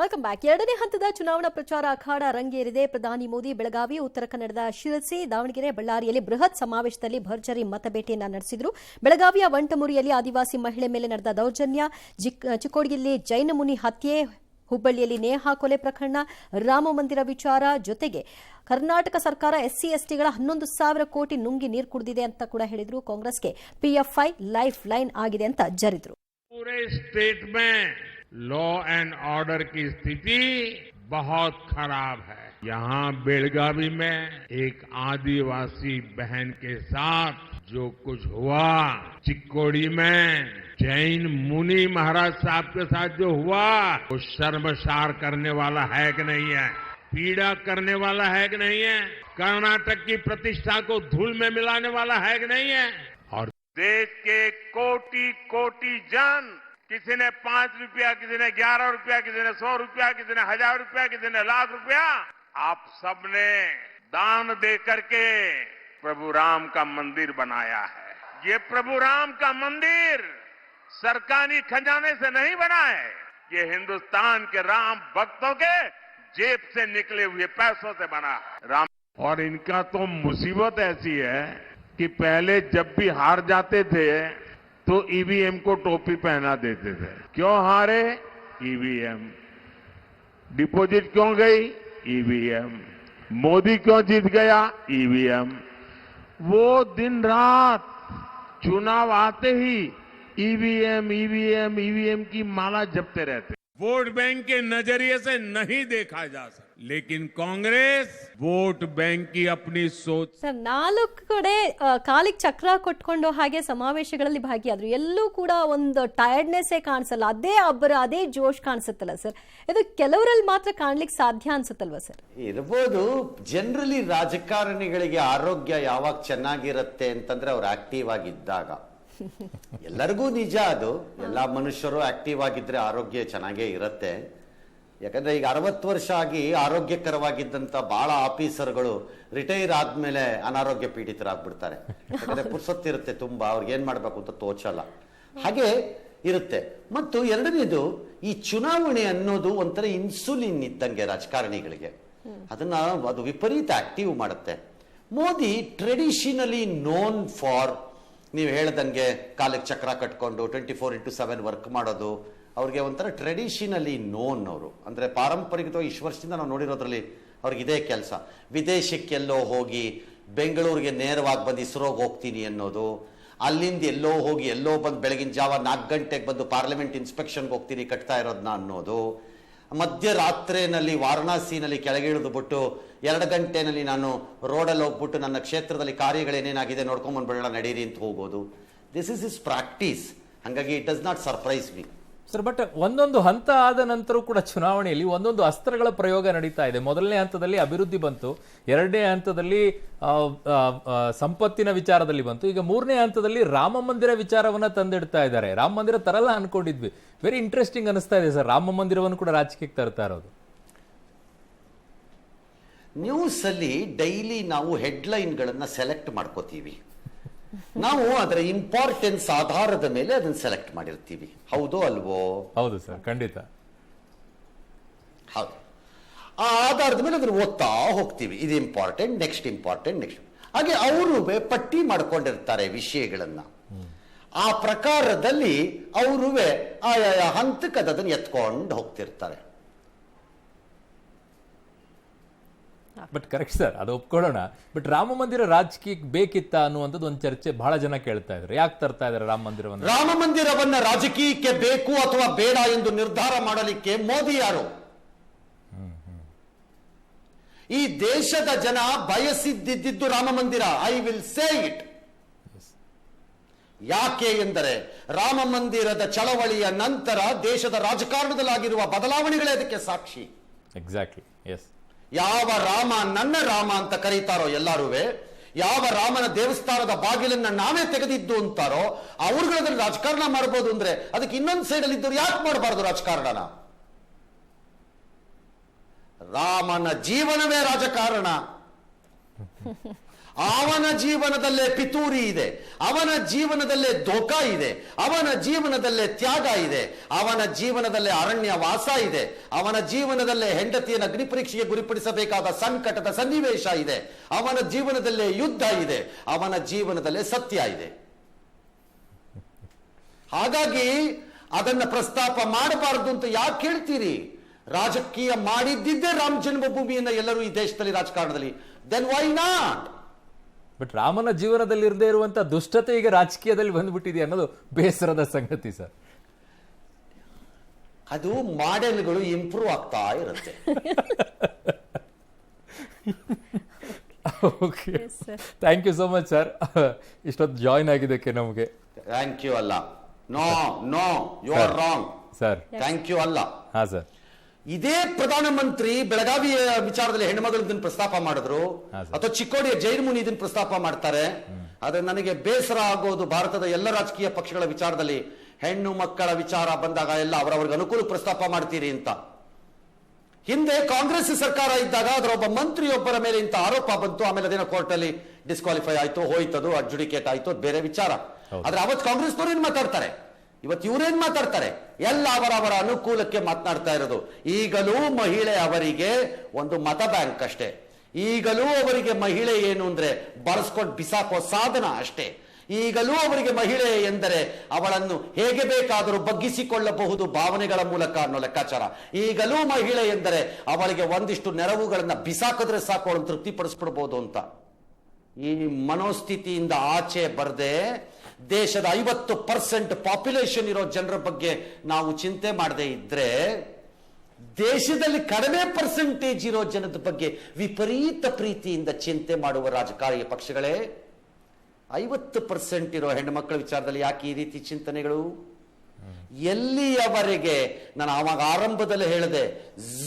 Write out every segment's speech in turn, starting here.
Welcome back. ಎರಡನೇ ಹಂತದ ಚುನಾವಣಾ ಪ್ರಚಾರ ಅಖಾಡ ರಂಗೇರಿದೆ. ಪ್ರಧಾನಿ ಮೋದಿ ಬೆಳಗಾವಿ, ಉತ್ತರ ಕನ್ನಡದ ಶಿರಸಿ, ದಾವಣಗೆರೆ, ಬಳ್ಳಾರಿಯಲ್ಲಿ ಬೃಹತ್ ಸಮಾವೇಶದಲ್ಲಿ ಭರ್ಜರಿ ಮತಬೇಟೆಯನ್ನು ನಡೆಸಿದರು. ಬೆಳಗಾವಿಯ ವಂಟಮುರಿಯಲ್ಲಿ ಆದಿವಾಸಿ ಮಹಿಳೆ ಮೇಲೆ ನಡೆದ ದೌರ್ಜನ್ಯ, ಚಿಕ್ಕೋಡಿಯಲ್ಲಿ ಜೈನ ಮುನಿ ಹತ್ಯೆ, ಹುಬ್ಬಳ್ಳಿಯಲ್ಲಿ ನೇಹಾ ಕೊಲೆ ಪ್ರಕರಣ, ರಾಮ ಮಂದಿರ ವಿಚಾರ ಜೊತೆಗೆ ಕರ್ನಾಟಕ ಸರ್ಕಾರ ಎಸ್ಸಿ ಎಸ್ಟಿಗಳ 11,000 ಕೋಟಿ ನುಂಗಿ ನೀರು ಕುಡಿದಿದೆ ಅಂತ ಕೂಡ ಹೇಳಿದ್ರು. ಕಾಂಗ್ರೆಸ್ಗೆ ಪಿಎಫ್ಐ ಲೈಫ್ ಲೈನ್ ಆಗಿದೆ ಅಂತ ಜರಿದ್ರು. लॉ एंड ऑर्डर की स्थिति बहुत खराब है। यहाँ बेलगावी में एक आदिवासी बहन के साथ जो कुछ हुआ, चिक्कोड़ी में जैन मुनि महाराज साहब के साथ जो हुआ, वो शर्मसार करने वाला है कि नहीं है, पीड़ा करने वाला है कि नहीं है, कर्नाटक की प्रतिष्ठा को धूल में मिलाने वाला है कि नहीं है। और देश के कोटि कोटि जन, किसी ने 5 रुपया, किसी ने 11 रुपया, किसी ने 100 रुपया, किसी ने 1000 रुपया, किसी ने लाख रुपया, आप सबने दान दे करके प्रभु राम का मंदिर बनाया है। ये प्रभु राम का मंदिर सरकारी खजाने से नहीं बना है, ये हिंदुस्तान के राम भक्तों के जेब से निकले हुए पैसों से बना है। राम और इनका तो मुसीबत ऐसी है कि पहले जब भी हार जाते थे तो ईवीएम को टोपी पहना देते थे। क्यों हारे? ईवीएम। डिपॉजिट क्यों गई? ईवीएम। मोदी क्यों जीत गया? ईवीएम। वो दिन रात चुनाव आते ही ईवीएम ईवीएम ईवीएम की माला जपते रहते। वोट बैंक के नजरिए से नहीं देखा जा सकता, लेकिन कांग्रेस वोट बैंक की अपनी सोच. ಸರ್, 4 ಕಡೆ ಕಾಲಿಗೆ ಚಕ್ರ ಕೊಟ್ಕೊಂಡು ಹಾಗೆ ಸಮಾವೇಶಗಳಲ್ಲಿ ಭಾಗಿಯಾದ್ರು. ಎಲ್ಲೂ ಕೂಡ ಒಂದು ಟಯರ್ಡ್ನೆಸ್ ಕಾಣಿಸಲ್ಲ, ಅದೇ ಅಬ್ಬರ, ಅದೇ ಜೋಶ್ ಕಾಣಿಸುತ್ತಲ್ಲ ಸರ್. ಇದು ಕೆಲವರಲ್ಲಿ ಮಾತ್ರ ಕಾಣ್ಲಿಕ್ಕೆ ಸಾಧ್ಯ ಅನ್ಸುತ್ತಲ್ವಾ ಸರ್? ಇರಬಹುದು. ಜನರಲಿ ರಾಜಕಾರಣಿಗಳಿಗೆ ಆರೋಗ್ಯ ಯಾವಾಗ ಚೆನ್ನಾಗಿರುತ್ತೆ ಅಂತಂದ್ರೆ ಅವ್ರು ಆಕ್ಟಿವ್ ಆಗಿದ್ದಾಗ. ಎಲ್ಲರಿಗೂ ನಿಜ ಅದು. ಎಲ್ಲ ಮನುಷ್ಯರು ಆಕ್ಟಿವ್ ಆಗಿದ್ರೆ ಆರೋಗ್ಯ ಚೆನ್ನಾಗೇ ಇರುತ್ತೆ. ಯಾಕಂದ್ರೆ ಈಗ 60 ವರ್ಷ ಆಗಿ ಆರೋಗ್ಯಕರವಾಗಿದ್ದಂತ ಬಹಳ ಆಫೀಸರ್ಗಳು ರಿಟೈರ್ ಆದ್ಮೇಲೆ ಅನಾರೋಗ್ಯ ಪೀಡಿತರಾಗ್ಬಿಡ್ತಾರೆ. ಯಾಕಂದ್ರೆ ಪುರ್ಸೊತ್ತಿರುತ್ತೆ ತುಂಬಾ, ಅವ್ರಿಗೆ ಏನ್ ಮಾಡ್ಬೇಕು ಅಂತ ತೋಚಲ್ಲ. ಹಾಗೆ ಇರುತ್ತೆ. ಮತ್ತು ಎರಡನೇದು, ಈ ಚುನಾವಣೆ ಅನ್ನೋದು ಒಂಥರ ಇನ್ಸುಲಿನ್ ಇದ್ದಂಗೆ ರಾಜಕಾರಣಿಗಳಿಗೆ. ಅದು ವಿಪರೀತ ಆಕ್ಟಿವ್ ಮಾಡುತ್ತೆ. ಮೋದಿ ಟ್ರೆಡಿಷನಲಿ ನೋನ್ ಫಾರ್, ನೀವು ಹೇಳ್ದಂಗೆ ಕಾಲಕ್ಕೆ ಚಕ್ರ ಕಟ್ಕೊಂಡು 24x7 ವರ್ಕ್ ಮಾಡೋದು ಅವ್ರಿಗೆ ಒಂಥರ ಟ್ರೆಡಿಷನಲಿ ನೋನ್. ಅವರು ಅಂದರೆ ಪಾರಂಪರಿಕವಾಗಿ ಇಷ್ಟು ವರ್ಷದಿಂದ ನಾವು ನೋಡಿರೋದ್ರಲ್ಲಿ ಅವ್ರಿಗೆ ಇದೇ ಕೆಲಸ. ವಿದೇಶಕ್ಕೆಲ್ಲೋ ಹೋಗಿ ಬೆಂಗಳೂರಿಗೆ ನೇರವಾಗಿ ಬಂದು ಇಸ್ರೋಗೆ ಹೋಗ್ತೀನಿ ಅನ್ನೋದು, ಅಲ್ಲಿಂದ ಎಲ್ಲೋ ಹೋಗಿ ಎಲ್ಲೋ ಬಂದು ಬೆಳಗಿನ ಜಾವ 4 ಗಂಟೆಗೆ ಬಂದು ಪಾರ್ಲಿಮೆಂಟ್ ಇನ್ಸ್ಪೆಕ್ಷನ್ಗೆ ಹೋಗ್ತೀನಿ ಕಟ್ತಾ ಇರೋದನ್ನ ಅನ್ನೋದು, ಮಧ್ಯರಾತ್ರಿನಲ್ಲಿ ವಾರಣಾಸಿನಲ್ಲಿ ಕೆಳಗಿಳಿದು ಬಿಟ್ಟು 2 ಗಂಟೆನಲ್ಲಿ ನಾನು ರೋಡಲ್ಲಿ ಹೋಗ್ಬಿಟ್ಟು ನನ್ನ ಕ್ಷೇತ್ರದಲ್ಲಿ ಕಾರ್ಯಗಳೇನೇನಾಗಿದೆ ನೋಡ್ಕೊಂಡ್ಬಂದ್ಬಿಡೋಣ ನಡೀರಿ ಅಂತ ಹೋಗೋದು. This is is practice. ಹಾಗಾಗಿ it does not surprise me sir. But ಒಂದೊಂದು ಹಂತ ಆದ ನಂತರ ಕೂಡ ಚುನಾವಣೆಯಲ್ಲಿ ಒಂದೊಂದು ಅಸ್ತ್ರಗಳ ಪ್ರಯೋಗ ನಡೀತಾ ಇದೆ. ಮೊದಲನೇ ಹಂತದಲ್ಲಿ ಅಭಿವೃದ್ಧಿ ಬಂತು, ಎರಡನೇ ಹಂತದಲ್ಲಿ ಸಂಪತ್ತಿನ ವಿಚಾರದಲ್ಲಿ ಬಂತು, ಈಗ ಮೂರನೇ ಹಂತದಲ್ಲಿ ರಾಮ ಮಂದಿರ ವಿಚಾರವನ್ನ ತಂದಿಡ್ತಾ ಇದ್ದಾರೆ. ರಾಮ ಮಂದಿರ ತರಲ್ಲ ಅನ್ಕೊಂಡಿದ್ವಿ. ವೆರಿ ಇಂಟ್ರೆಸ್ಟಿಂಗ್ ಅನಿಸ್ತಾ ಇದೆ ಸರ್, ರಾಮ ಮಂದಿರವನ್ನು ಕೂಡ ರಾಜಕೀಯಕ್ಕೆ ತರ್ತಾ ಇರೋದು. ನ್ಯೂಸ್ ಅಲ್ಲಿ ಡೈಲಿ ನಾವು ಹೆಡ್ಲೈನ್ಗಳನ್ನ ಸೆಲೆಕ್ಟ್ ಮಾಡ್ಕೋತೀವಿ. ನಾವು ಅದರ ಇಂಪಾರ್ಟೆನ್ಸ್ ಆಧಾರದ ಮೇಲೆ ಅದನ್ನ ಸೆಲೆಕ್ಟ್ ಮಾಡಿರ್ತೀವಿ. ಹೌದೋ ಅಲ್ವೋ? ಹೌದು ಸರ್, ಖಂಡಿತ ಹೌದು. ಆ ಆಧಾರದ ಮೇಲೆ ಅದನ್ನು ಓದ್ತಾ ಹೋಗ್ತೀವಿ. ಇದು ಇಂಪಾರ್ಟೆಂಟ್, ನೆಕ್ಸ್ಟ್ ಇಂಪಾರ್ಟೆಂಟ್, ನೆಕ್ಸ್ಟ್. ಹಾಗೆ ಅವರು ಪಟ್ಟಿ ಮಾಡ್ಕೊಂಡಿರ್ತಾರೆ ವಿಷಯಗಳನ್ನ. ಆ ಪ್ರಕಾರದಲ್ಲಿ ಅವರು ಆಯಾ ಹಂತಕ್ಕೆ ಅದನ್ನು ಎತ್ಕೊಂಡು ಹೋಗ್ತಿರ್ತಾರೆ. ಬಟ್ ಕರೆಕ್ಟ್ ಸರ್, ಅದು ಒಪ್ಕೊಳ್ಳೋಣ. ಬಟ್ ರಾಮ ಮಂದಿರ ರಾಜಕೀಯಕ್ಕೆ ಬೇಕಿತ್ತ ಅನ್ನುವಂಥದ್ದು ಒಂದು ಚರ್ಚೆ ಬಹಳ ಜನ ಕೇಳ್ತಾ ಇದ್ದಾರೆ. ಯಾಕೆ ತರ್ತಾ ಇದ್ದಾರೆ ರಾಮ ಮಂದಿರವನ್ನು? ರಾಮ ಮಂದಿರವನ್ನ ರಾಜಕೀಯಕ್ಕೆ ಬೇಕು ಅಥವಾ ಬೇಡ ಎಂದು ನಿರ್ಧಾರ ಮಾಡಲಿಕ್ಕೆ ಮೋದಿ ಯಾರು? ಈ ದೇಶದ ಜನ ಬಯಸಿದ್ದಿದ್ದು ರಾಮ ಮಂದಿರ. I will say it. ಯಾಕೆ ಎಂದರೆ ರಾಮ ಮಂದಿರದ ಚಳವಳಿಯ ನಂತರ ದೇಶದ ರಾಜಕಾರಣದಲ್ಲಾಗಿರುವ ಬದಲಾವಣೆಗಳೇ ಅದಕ್ಕೆ ಸಾಕ್ಷಿ. Exactly, S. ಯಾವ ರಾಮ ನನ್ನ ರಾಮ ಅಂತ ಕರೀತಾರೋ ಎಲ್ಲರೂ, ಯಾವ ರಾಮನ ದೇವಸ್ಥಾನದ ಬಾಗಿಲನ್ನ ನಾವೇ ತೆಗೆದಿದ್ದು ಅಂತಾರೋ ಅವ್ರುಗಳನ್ನ ರಾಜಕಾರಣ ಮಾಡಬಹುದು. ಅಂದ್ರೆ ಅದಕ್ಕೆ ಇನ್ನೊಂದು ಸೈಡಲ್ಲಿ ಇದ್ದವ್ರು ಯಾಕೆ ಮಾಡಬಾರದು ರಾಜಕಾರಣನ? ರಾಮನ ಜೀವನವೇ ರಾಜಕಾರಣ. ಅವನ ಜೀವನದಲ್ಲೇ ಪಿತೂರಿ ಇದೆ, ಅವನ ಜೀವನದಲ್ಲೇ ಧೋಕಾ ಇದೆ, ಅವನ ಜೀವನದಲ್ಲೇ ತ್ಯಾಗ ಇದೆ, ಅವನ ಜೀವನದಲ್ಲೇ ಅರಣ್ಯ ವಾಸ ಇದೆ, ಅವನ ಜೀವನದಲ್ಲೇ ಹೆಂಡತಿಯನ್ನು ಅಗ್ನಿ ಪರೀಕ್ಷೆಗೆ ಗುರಿಪಡಿಸಬೇಕಾದ ಸಂಕಟದ ಸನ್ನಿವೇಶ ಇದೆ, ಅವನ ಜೀವನದಲ್ಲೇ ಯುದ್ಧ ಇದೆ, ಅವನ ಜೀವನದಲ್ಲೇ ಸತ್ಯ ಇದೆ. ಹಾಗಾಗಿ ಅದನ್ನ ಪ್ರಸ್ತಾಪ ಮಾಡಬಾರದು ಅಂತ ಯಾಕೆ ಹೇಳ್ತೀರಿ? ರಾಜಕೀಯ ಮಾಡಿದ್ದಿದ್ದೇ ರಾಮ ಜನ್ಮಭೂಮಿಯನ್ನ ಎಲ್ಲರೂ ಈ ದೇಶದಲ್ಲಿ ರಾಜಕಾರಣದಲ್ಲಿ, ದೆನ್ ವೈ ನಾಟ್? ಬಟ್ ರಾಮನ ಜೀವನದಲ್ಲಿ ಇರದೇ ಇರುವಂತ ದುಷ್ಟತೆ ಈಗ ರಾಜಕೀಯದಲ್ಲಿ ಬಂದ್ಬಿಟ್ಟಿದೆ ಅನ್ನೋದು ಬೇಸರದ ಸಂಗತಿ ಸರ್. ಅದು ಮಾಡೆಲ್ಗಳು ಇಂಪ್ರೂವ್ ಆಗ್ತಾ ಇರುತ್ತೆ. Okay, thank you so much sir, ಇಷ್ಟೊತ್ತು ಜಾಯಿನ್ ಆಗಿದ್ದಕ್ಕೆ ನಮಗೆ. ಥ್ಯಾಂಕ್ ಯು ಅಲ್ಲ, no no you are wrong sir. Thank you ಅಲ್ಲ. ಹಾ ಸರ್. ಇದೇ ಪ್ರಧಾನಮಂತ್ರಿ ಬೆಳಗಾವಿಯ ವಿಚಾರದಲ್ಲಿ ಹೆಣ್ಮಗಳು ಇದನ್ನು ಪ್ರಸ್ತಾಪ ಮಾಡಿದ್ರು, ಅಥವಾ ಚಿಕ್ಕೋಡಿಯ ಜೈನಮುನಿ ಇದನ್ನು ಪ್ರಸ್ತಾಪ ಮಾಡ್ತಾರೆ. ಆದ್ರೆ ನನಗೆ ಬೇಸರ ಆಗೋದು ಭಾರತದ ಎಲ್ಲ ರಾಜಕೀಯ ಪಕ್ಷಗಳ ವಿಚಾರದಲ್ಲಿ ಹೆಣ್ಣು ಮಕ್ಕಳ ವಿಚಾರ ಬಂದಾಗ ಎಲ್ಲ ಅವರವರಿಗೆ ಅನುಕೂಲ ಪ್ರಸ್ತಾಪ ಮಾಡ್ತೀರಿ ಅಂತ. ಹಿಂದೆ ಕಾಂಗ್ರೆಸ್ ಸರ್ಕಾರ ಇದ್ದಾಗ ಅದರ ಒಬ್ಬ ಮಂತ್ರಿಯೊಬ್ಬರ ಮೇಲೆ ಇಂಥ ಆರೋಪ ಬಂತು, ಆಮೇಲೆ ಅದೇನೋ ಕೋರ್ಟ್ ಅಲ್ಲಿ ಡಿಸ್ಕ್ವಾಲಿಫೈ ಆಯ್ತು, ಹೋಯ್ತದು, ಅಡ್ಜುಡಿಕೇಟ್ ಆಯ್ತು, ಅದು ಬೇರೆ ವಿಚಾರ. ಆದ್ರೆ ಅವತ್ತು ಕಾಂಗ್ರೆಸ್ನವ್ರು ಏನ್ ಮಾತಾಡ್ತಾರೆ, ಇವತ್ತು ಇವರೇನ್ ಮಾತಾಡ್ತಾರೆ, ಎಲ್ಲ ಅವರವರ ಅನುಕೂಲಕ್ಕೆ ಮಾತನಾಡ್ತಾ ಇರೋದು. ಈಗಲೂ ಮಹಿಳೆ ಅವರಿಗೆ ಒಂದು ಮತ ಬ್ಯಾಂಕ್ ಅಷ್ಟೇ, ಈಗಲೂ ಅವರಿಗೆ ಮಹಿಳೆ ಏನು ಅಂದ್ರೆ ಬಳಸ್ಕೊಂಡು ಬಿಸಾಕೋ ಸಾಧನ ಅಷ್ಟೇ, ಈಗಲೂ ಅವರಿಗೆ ಮಹಿಳೆ ಎಂದರೆ ಅವಳನ್ನು ಹೇಗೆ ಬೇಕಾದರೂ ಬಗ್ಗಿಸಿಕೊಳ್ಳಬಹುದು ಭಾವನೆಗಳ ಮೂಲಕ ಅನ್ನೋ ಲೆಕ್ಕಾಚಾರ. ಈಗಲೂ ಮಹಿಳೆ ಎಂದರೆ ಅವಳಿಗೆ ಒಂದಿಷ್ಟು ನೆರವುಗಳನ್ನ ಬಿಸಾಕಿದ್ರೆ ಸಾಕು ಅವಳನ್ನು ತೃಪ್ತಿಪಡಿಸ್ಬಿಡ್ಬೋದು ಅಂತ. ಈ ಮನೋಸ್ಥಿತಿಯಿಂದ ಆಚೆ ಬರದೆ ದೇಶದ 50% ಪಾಪ್ಯುಲೇಷನ್ ಇರೋ ಜನರ ಬಗ್ಗೆ ನಾವು ಚಿಂತೆ ಮಾಡದೇ ಇದ್ರೆ, ದೇಶದಲ್ಲಿ ಕಡಿಮೆ ಪರ್ಸೆಂಟೇಜ್ ಇರೋ ಜನದ ಬಗ್ಗೆ ವಿಪರೀತ ಪ್ರೀತಿಯಿಂದ ಚಿಂತೆ ಮಾಡುವ ರಾಜಕಾರಣೀಯ ಪಕ್ಷಗಳೇ 50% ಇರೋ ಹೆಣ್ಣು ಮಕ್ಕಳ ವಿಚಾರದಲ್ಲಿ ಯಾಕೆ ಈ ರೀತಿ ಚಿಂತನೆಗಳು? ಎಲ್ಲಿಯವರೆಗೆ ನಾನು ಆವಾಗ ಆರಂಭದಲ್ಲಿ ಹೇಳಿದೆ,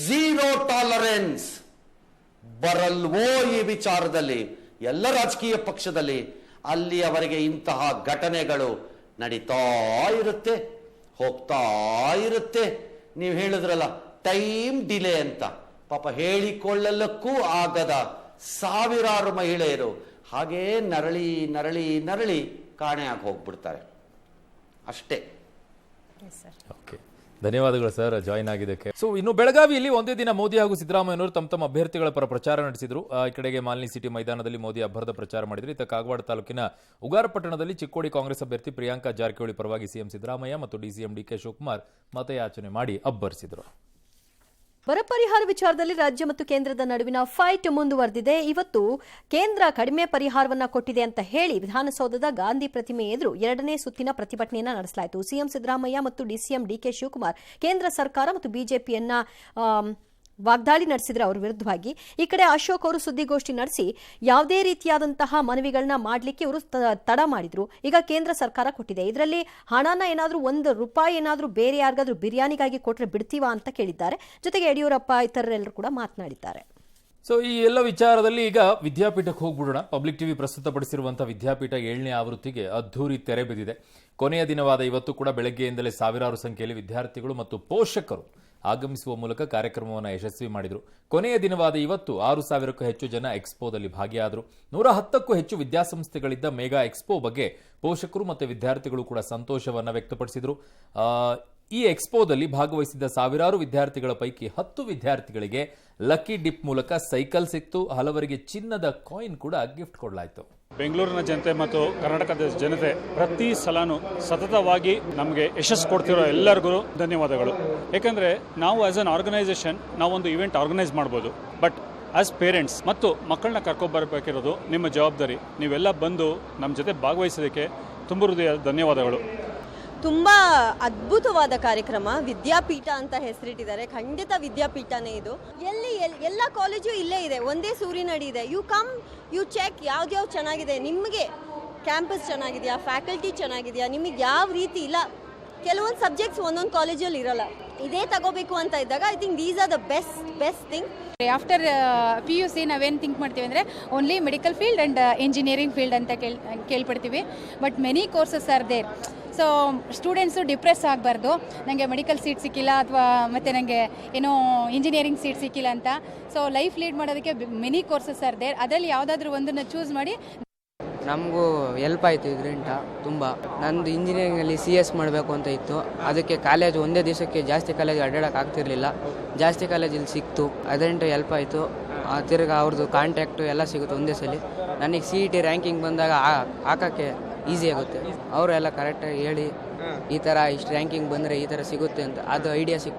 ಝೀರೋ ಟಾಲರೆನ್ಸ್ ಬರಲ್ವೋ ಈ ವಿಚಾರದಲ್ಲಿ ಎಲ್ಲ ರಾಜಕೀಯ ಪಕ್ಷದಲ್ಲಿ, ಅಲ್ಲಿಯವರೆಗೆ ಇಂತಹ ಘಟನೆಗಳು ನಡೀತಾ ಇರುತ್ತೆ, ಹೋಗ್ತಾ ಇರುತ್ತೆ. ನೀವು ಹೇಳಿದ್ರಲ್ಲ ಟೈಮ್ ಡಿಲೇ ಅಂತ, ಪಾಪ ಹೇಳಿಕೊಳ್ಳಲಕ್ಕೂ ಆಗದ ಸಾವಿರಾರು ಮಹಿಳೆಯರು ಹಾಗೇ ನರಳಿ ನರಳಿ ನರಳಿ ಕಾಣೆ ಆಗಿ ಹೋಗ್ಬಿಡ್ತಾರೆ ಅಷ್ಟೇ. ಓಕೆ, ಧನ್ಯವಾದಗಳು ಸರ್ ಜಾಯಿನ್ ಆಗಿದ್ದಕ್ಕೆ. ಸೊ ಇನ್ನು ಬೆಳಗಾವಿಯಲ್ಲಿ ಒಂದೇ ದಿನ ಮೋದಿ ಹಾಗೂ ಸಿದ್ದರಾಮಯ್ಯನವರು ತಮ್ಮ ಅಭ್ಯರ್ಥಿಗಳ ಪರ ಪ್ರಚಾರ ನಡೆಸಿದ್ರು. ಈ ಕಡೆಗೆ ಮಾಲಿನಿ ಸಿಟಿ ಮೈದಾನದಲ್ಲಿ ಮೋದಿ ಅಬ್ಬರದ ಪ್ರಚಾರ ಮಾಡಿದ್ರು. ಇತ್ತ ಕಾಗವಾಡ ತಾಲೂಕಿನ ಉಗಾರಪಟ್ಟಣದಲ್ಲಿ ಚಿಕ್ಕೋಡಿ ಕಾಂಗ್ರೆಸ್ ಅಭ್ಯರ್ಥಿ ಪ್ರಿಯಾಂಕಾ ಜಾರಕಿಹೊಳಿ ಪರವಾಗಿ ಸಿಎಂ ಸಿದ್ದರಾಮಯ್ಯ ಮತ್ತು ಡಿಸಿಎಂ ಡಿಕೆ ಶಿವಕುಮಾರ್ ಮತಯಾಚನೆ ಮಾಡಿ ಅಬ್ಬರಿಸಿದರು. ಬರ ಪರಿಹಾರ ವಿಚಾರದಲ್ಲಿ ರಾಜ್ಯ ಮತ್ತು ಕೇಂದ್ರದ ನಡುವಿನ ಫೈಟ್ ಮುಂದುವರೆದಿದೆ. ಇವತ್ತು ಕೇಂದ್ರ ಕಡಿಮೆ ಪರಿಹಾರವನ್ನ ಕೊಟ್ಟಿದೆ ಅಂತ ಹೇಳಿ ವಿಧಾನಸೌಧದ ಗಾಂಧಿ ಪ್ರತಿಮೆ ಎದುರು 2ನೇ ಸುತ್ತಿನ ಪ್ರತಿಭಟನೆಯನ್ನ ನಡೆಸಲಾಯಿತು. ಸಿಎಂ ಸಿದ್ದರಾಮಯ್ಯ ಮತ್ತು ಡಿಸಿಎಂ ಡಿಕೆ ಶಿವಕುಮಾರ್ ಕೇಂದ್ರ ಸರ್ಕಾರ ಮತ್ತು ಬಿಜೆಪಿಯನ್ನ ವಾಗ್ದಾಳಿ ನಡೆಸಿದ್ರೆ ಅವರ ವಿರುದ್ಧವಾಗಿ. ಈ ಕಡೆ ಅಶೋಕ್ ಅವರು ಸುದ್ದಿಗೋಷ್ಠಿ ನಡೆಸಿ ಯಾವುದೇ ರೀತಿಯಾದಂತಹ ಮನವಿಗಳನ್ನ ಮಾಡಲಿಕ್ಕೆ ಇವರು ತಡ ಮಾಡಿದ್ರು. ಈಗ ಕೇಂದ್ರ ಸರ್ಕಾರ ಕೊಟ್ಟಿದೆ, ಇದರಲ್ಲಿ ಹಣನ ಏನಾದರೂ ₹1 ಏನಾದರೂ ಬೇರೆ ಯಾರಿಗಾದ್ರೂ ಬಿರಿಯಾನಿಗಾಗಿ ಕೊಟ್ಟರೆ ಬಿಡ್ತೀವಾ ಅಂತ ಕೇಳಿದ್ದಾರೆ. ಜೊತೆಗೆ ಯಡಿಯೂರಪ್ಪ ಇತರರೆಲ್ಲರೂ ಕೂಡ ಮಾತನಾಡಿದ್ದಾರೆ. ಸೊ ಈ ಎಲ್ಲ ವಿಚಾರದಲ್ಲಿ ಈಗ ವಿದ್ಯಾಪೀಠಕ್ಕೆ ಹೋಗ್ಬಿಡೋಣ. ಪಬ್ಲಿಕ್ ಟಿವಿ ಪ್ರಸ್ತುತಪಡಿಸಿರುವಂತಹ ವಿದ್ಯಾಪೀಠ 7ನೇ ಆವೃತ್ತಿಗೆ ಅದ್ಧೂರಿ ತೆರೆ ಬಿದ್ದಿದೆ. ಕೊನೆಯ ದಿನವಾದ ಇವತ್ತು ಕೂಡ ಬೆಳಗ್ಗೆಯಿಂದಲೇ ಸಾವಿರಾರು ಸಂಖ್ಯೆಯಲ್ಲಿ ವಿದ್ಯಾರ್ಥಿಗಳು ಮತ್ತು ಪೋಷಕರು ಆಗಮಿಸುವ ಮೂಲಕ ಕಾರ್ಯಕ್ರಮವನ್ನು ಯಶಸ್ವಿ ಮಾಡಿದರು. ಕೊನೆಯ ದಿನವಾದ ಇವತ್ತು 6,000ಕ್ಕೂ ಹೆಚ್ಚು ಜನ ಎಕ್ಸ್ಪೋದಲ್ಲಿ ಭಾಗಿಯಾದರು. 110ಕ್ಕೂ ಹೆಚ್ಚು ವಿದ್ಯಾಸಂಸ್ಥೆಗಳಿದ್ದ ಮೆಗಾ ಎಕ್ಸ್ಪೋ ಬಗ್ಗೆ ಪೋಷಕರು ಮತ್ತು ವಿದ್ಯಾರ್ಥಿಗಳು ಕೂಡ ಸಂತೋಷವನ್ನು ವ್ಯಕ್ತಪಡಿಸಿದರು. ಈ ಎಕ್ಸ್ಪೋದಲ್ಲಿ ಭಾಗವಹಿಸಿದ್ದ ಸಾವಿರಾರು ವಿದ್ಯಾರ್ಥಿಗಳ ಪೈಕಿ 10 ವಿದ್ಯಾರ್ಥಿಗಳಿಗೆ ಲಕ್ಕಿ ಡಿಪ್ ಮೂಲಕ ಸೈಕಲ್ ಸಿಕ್ತು. ಹಲವರಿಗೆ ಚಿನ್ನದ ಕಾಯಿನ್ ಕೂಡ ಗಿಫ್ಟ್ ಕೊಡಲಾಯಿತು. ಬೆಂಗಳೂರಿನ ಜನತೆ ಮತ್ತು ಕರ್ನಾಟಕದ ಜನತೆ ಪ್ರತಿ ಸಲನೂ ಸತತವಾಗಿ ನಮಗೆ ಯಶಸ್ಸು ಕೊಡ್ತಿರೋ ಎಲ್ಲರಿಗೂ ಧನ್ಯವಾದಗಳು. ಯಾಕಂದರೆ ನಾವು ಆಸ್ ಅನ್ ಆರ್ಗನೈಸೇಷನ್ ನಾವೊಂದು ಇವೆಂಟ್ ಆರ್ಗನೈಸ್ ಮಾಡ್ಬೋದು, ಬಟ್ ಆಸ್ ಪೇರೆಂಟ್ಸ್ ಮತ್ತು ಮಕ್ಕಳನ್ನ ಕರ್ಕೊಂಡ್ಬರಬೇಕಿರೋದು ನಿಮ್ಮ ಜವಾಬ್ದಾರಿ. ನೀವೆಲ್ಲ ಬಂದು ನಮ್ಮ ಜೊತೆ ಭಾಗವಹಿಸೋದಕ್ಕೆ ತುಂಬ ಹೃದಯ ಧನ್ಯವಾದಗಳು. ತುಂಬ ಅದ್ಭುತವಾದ ಕಾರ್ಯಕ್ರಮ. ವಿದ್ಯಾಪೀಠ ಅಂತ ಹೆಸರಿಟ್ಟಿದ್ದಾರೆ, ಖಂಡಿತ ವಿದ್ಯಾಪೀಠನೇ ಇದು. ಎಲ್ಲ ಕಾಲೇಜು ಇಲ್ಲೇ ಇದೆ, ಒಂದೇ ಸೂರಿನಡಿ ಇದೆ. ಯು ಕಮ್, ಯು ಚೆಕ್ ಯಾವ್ದು ಚೆನ್ನಾಗಿದೆ, ನಿಮಗೆ ಕ್ಯಾಂಪಸ್ ಚೆನ್ನಾಗಿದೆಯಾ, ಫ್ಯಾಕಲ್ಟಿ ಚೆನ್ನಾಗಿದೆಯಾ, ನಿಮಗೆ ಯಾವ ರೀತಿ ಇಲ್ಲ. ಕೆಲವೊಂದು ಸಬ್ಜೆಕ್ಟ್ಸ್ ಒಂದೊಂದು ಕಾಲೇಜಲ್ಲಿ ಇರಲ್ಲ, ಇದೇ ತಗೋಬೇಕು ಅಂತ ಇದ್ದಾಗ I think these are the best thing. After PUC ನಾವೇನು ಥಿಂಕ್ ಮಾಡ್ತೀವಿ ಅಂದರೆ only medical field and engineering field ಅಂತ ಕೇಳ್ಪಡ್ತೀವಿ. But many courses are there. So students depress ಆಗಬಾರ್ದು, ನನಗೆ ಮೆಡಿಕಲ್ ಸೀಟ್ ಸಿಕ್ಕಿಲ್ಲ ಅಥವಾ ಮತ್ತು ನನಗೆ ಏನೋ ಇಂಜಿನಿಯರಿಂಗ್ ಸೀಟ್ ಸಿಕ್ಕಿಲ್ಲ ಅಂತ. ಸೊ ಲೈಫ್ ಲೀಡ್ ಮಾಡೋದಕ್ಕೆ ಮೆನಿ ಕೋರ್ಸಸ್ ಆರ್ ದೇರ್. ಅದರಲ್ಲಿ ಯಾವುದಾದ್ರೂ ಒಂದನ್ನು ಚೂಸ್ ಮಾಡಿ. ನಮಗೂ ಹೆಲ್ಪ್ ಆಯಿತು ಇದರಿಂದ ತುಂಬ. ನಂದು ಇಂಜಿನಿಯರಿಂಗಲ್ಲಿ CS ಮಾಡಬೇಕು ಅಂತ ಇತ್ತು. ಅದಕ್ಕೆ ಕಾಲೇಜ್ ಒಂದೇ ದಿವಸಕ್ಕೆ ಜಾಸ್ತಿ ಕಾಲೇಜ್ ಅಡ್ಡಾಡೋಕೆ ಆಗ್ತಿರ್ಲಿಲ್ಲ. ಜಾಸ್ತಿ ಕಾಲೇಜಲ್ಲಿ ಸಿಕ್ತು, ಅದರಿಂದ ಹೆಲ್ಪ್ ಆಯಿತು. ತಿರ್ಗಿ ಅವ್ರದ್ದು ಕಾಂಟ್ಯಾಕ್ಟು ಎಲ್ಲ ಸಿಗುತ್ತೆ ಒಂದೇ ಸಲ. ನನಗೆ CET ರ್ಯಾಂಕಿಂಗ್ ಬಂದಾಗ ಹಾಕೋಕ್ಕೆ ಈಸಿ ಆಗುತ್ತೆ. ಅವರು ಎಲ್ಲ ಕರೆಕ್ಟಾಗಿ ಹೇಳಿ ಈ ಥರ ಇಷ್ಟು ರ್ಯಾಂಕಿಂಗ್ ಬಂದರೆ ಈ ಥರ ಸಿಗುತ್ತೆ ಅಂತ ಅದು ಐಡಿಯಾ ಸಿಕ್ತು.